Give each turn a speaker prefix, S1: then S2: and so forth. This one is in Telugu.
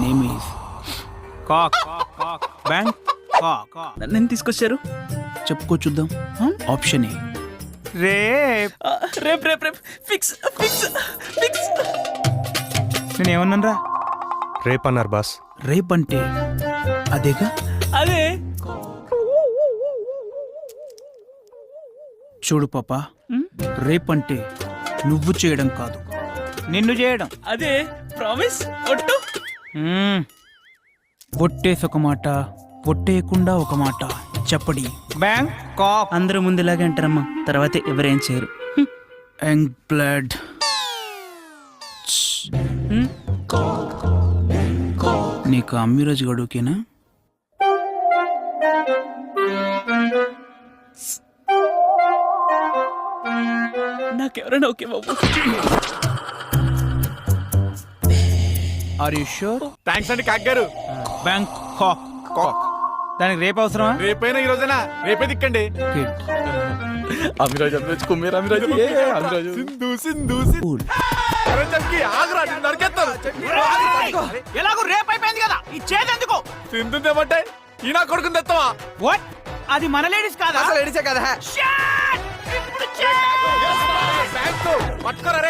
S1: నేమ్ ఈస్ కాక్ బ్యాంక్ కాక్.
S2: నన్ను తీసుకొచ్చారు.
S1: చెప్పుకో చూద్దాం. Option A rape.
S2: Rape rape rape fix fix fix.
S1: నేను ఏమన్నాను రా?
S3: రేప్ అన్నారు బాస్.
S1: రేప్ అంటే అదేగా.
S2: అదే
S1: చూడు పాపా, రేప్ అంటే నువ్వు చేయడం కాదు, నిన్ను చేయడం.
S2: అదే ప్రామిస్ ఒట్టు.
S1: ఒట్టేసి ఒక మాట, ఒట్టేయకుండా ఒక మాట. చెప్పడి బ్యాంక్ కాక్.
S2: అందరూ ముందు ఇలాగే అంటారమ్మా, తర్వాత ఎవరేం చేయరు.
S1: Young blood. నీకు అమ్మిరాజు గడువుకేనా?
S2: నాకెవరైనా ఓకే బాబు.
S1: Are you sure?
S4: థ్యాంక్స్ అండి కాక్ గారు.
S1: బ్యాంక్ కాక్.
S4: కాక్
S1: దానికి రేపు అవసరమా?
S4: రేపైనా ఈ రోజైనా రేపే దిక్కండి.
S1: కిడ్.
S4: సింధు సింధు అరే చంకి ఆగరా, నిన్ను నరికేస్తారు.
S1: ఎలాగో రేప్ అయిపోయింది కదా, ఈ చేదెందుకు?
S4: సింధు తెమ్మంటే ఈ నా కొడుకుని తెస్తావా?
S1: వాట్? అది మన లేడీస్ కాదా?
S4: అసలు ఎడిసే కదా.
S1: Shit! ఇప్పుడు చేయి!
S4: పట్టుకోరా రే.